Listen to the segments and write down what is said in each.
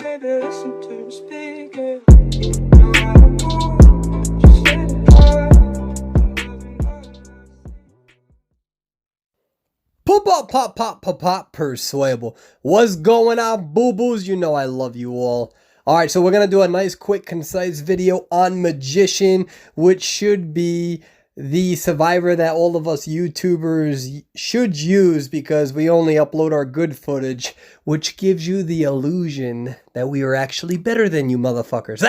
Pop, persuadable. What's going on, boo-boos? You know I love you all. Alright, so we're going to do a nice, quick, concise video on Magician, which should be the survivor that all of us YouTubers should use because we only upload our good footage, which gives you the illusion that we are actually better than you motherfuckers.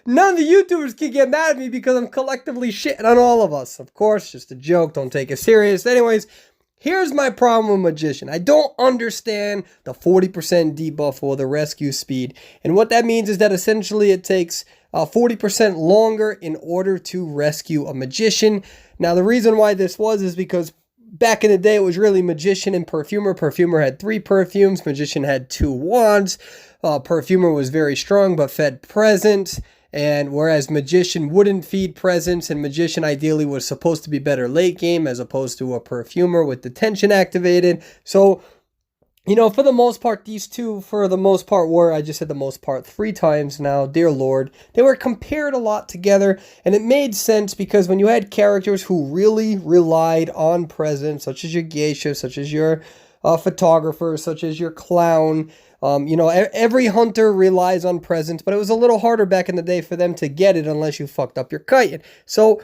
None of the YouTubers can get mad at me because I'm collectively shitting on all of us. Of course, just a joke, don't take it serious. Anyways, here's my problem with Magician. I don't understand the 40% debuff or the rescue speed. And what that means is that essentially it takes 40% longer in order to rescue a Magician. Now, the reason why this is because back in the day, it was really Magician and Perfumer. Perfumer had 3 perfumes. Magician had 2 wands. Perfumer was very strong but fed presence. And whereas Magician wouldn't feed presence, and Magician ideally was supposed to be better late game as opposed to a Perfumer with detention activated. So, you know, for the most part, these two, for the most part, were, I just said the most part 3 times now, dear Lord, they were compared a lot together, and it made sense because when you had characters who really relied on presence, such as your geisha, such as your photographer, such as your clown, you know, every hunter relies on presence, but it was a little harder back in the day for them to get it unless you fucked up your kite. So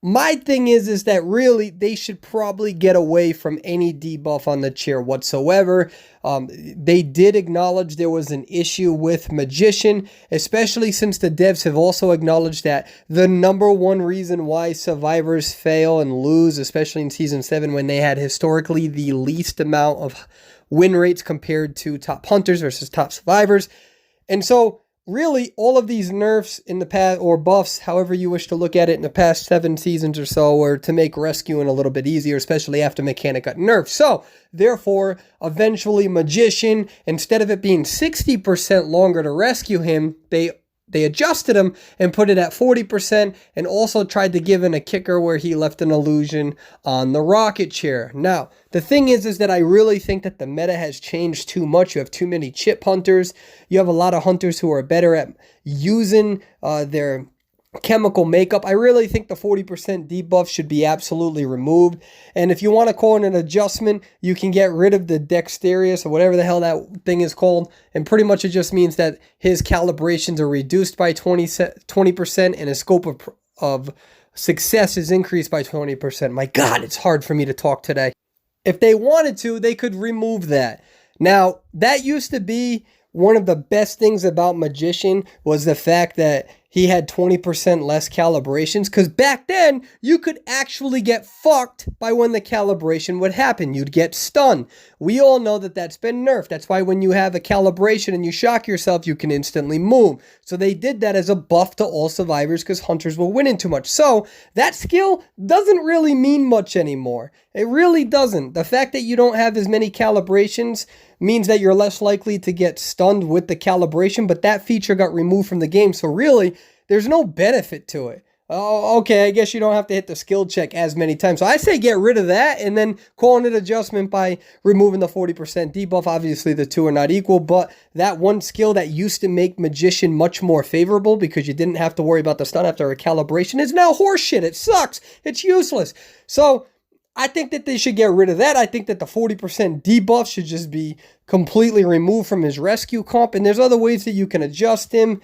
my thing is that really they should probably get away from any debuff on the chair whatsoever. They did acknowledge there was an issue with Magician, especially since the devs have also acknowledged that the #1 reason why survivors fail and lose, especially in Season 7 when they had historically the least amount of win rates compared to top hunters versus top survivors. And so really all of these nerfs in the past, or buffs, however you wish to look at it, in the past 7 seasons or so, were to make rescuing a little bit easier, especially after mechanic got nerfed. So therefore, eventually Magician, instead of it being 60% longer to rescue him, they adjusted him and put it at 40%, and also tried to give in a kicker where he left an illusion on the rocket chair. Now, the thing is that I really think that the meta has changed too much. You have too many chip hunters. You have a lot of hunters who are better at using their chemical makeup. I really think the 40% debuff should be absolutely removed. And if you want to call it an adjustment, you can get rid of the dexterous or whatever the hell that thing is called. And pretty much it just means that his calibrations are reduced by 20% and his scope of success is increased by 20%. My God, it's hard for me to talk today. If they wanted to, they could remove that. Now, that used to be one of the best things about Magician, was the fact that he had 20% less calibrations, because back then you could actually get fucked by when the calibration would happen. You'd get stunned. We all know that that's been nerfed. That's why when you have a calibration and you shock yourself, you can instantly move. So they did that as a buff to all survivors because hunters were winning too much. So that skill doesn't really mean much anymore. It really doesn't. The fact that you don't have as many calibrations means that you're less likely to get stunned with the calibration, but that feature got removed from the game. So really, there's no benefit to it. Oh, okay, I guess you don't have to hit the skill check as many times. So I say get rid of that and then calling it adjustment by removing the 40% debuff. Obviously, the two are not equal, but that one skill that used to make Magician much more favorable because you didn't have to worry about the stun after a calibration is now horseshit. It sucks. It's useless. So I think that they should get rid of that. I think that the 40% debuff should just be completely removed from his rescue comp. And there's other ways that you can adjust him.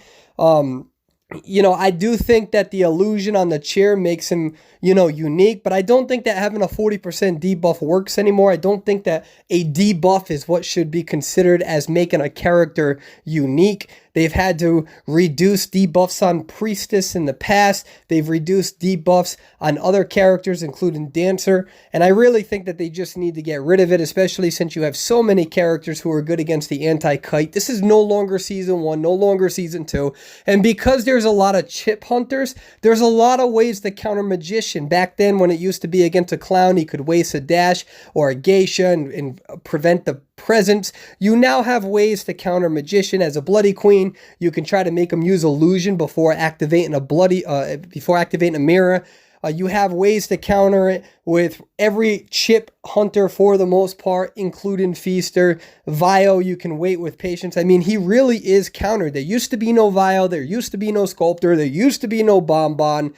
You know, I do think that the illusion on the chair makes him, you know, unique, but I don't think that having a 40% debuff works anymore. I don't think that a debuff is what should be considered as making a character unique. They've had to reduce debuffs on Priestess in the past. They've reduced debuffs on other characters, including Dancer. And I really think that they just need to get rid of it, especially since you have so many characters who are good against the anti-kite. This is no longer Season 1, no longer Season 2. And because there's a lot of chip hunters, there's a lot of ways to counter Magician. Back then, when it used to be against a clown, he could waste a dash or a geisha and prevent the presence. You now have ways to counter Magician. As a Bloody Queen, you can try to make him use illusion before activating a mirror. You have ways to counter it with every chip hunter for the most part, including Feaster. Vio, you can wait with patience. I mean, he really is countered. There used to be no Vio. There used to be no Sculptor. There used to be no Bonbon.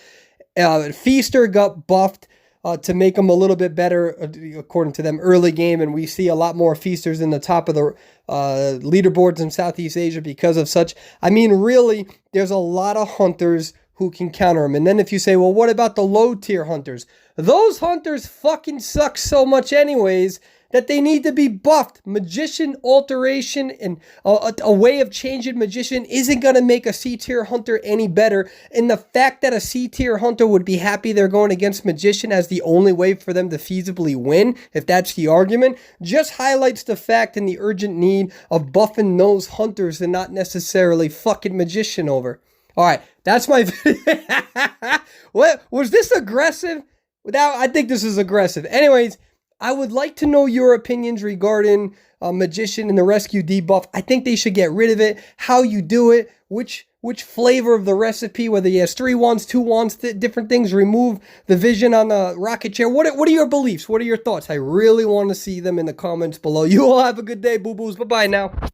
Feaster got buffed to make him a little bit better, according to them, early game. And we see a lot more Feasters in the top of the leaderboards in Southeast Asia because of such. I mean, really, there's a lot of hunters who can counter him. And then if you say, well, what about the low tier hunters? Those hunters fucking suck so much anyways that they need to be buffed. Magician alteration and a way of changing Magician isn't going to make a C tier hunter any better. And the fact that a C tier hunter would be happy they're going against Magician as the only way for them to feasibly win, if that's the argument, just highlights the fact and the urgent need of buffing those hunters and not necessarily fucking Magician over. All right, that's my video. What was this aggressive? I think this is aggressive. Anyways, I would like to know your opinions regarding Magician and the rescue debuff. I think they should get rid of it. How you do it, which flavor of the recipe, whether he has 3 wands, 2 wands, different things, remove the vision on the rocket chair. What are your beliefs? What are your thoughts? I really want to see them in the comments below. You all have a good day, boo-boos. Bye-bye now.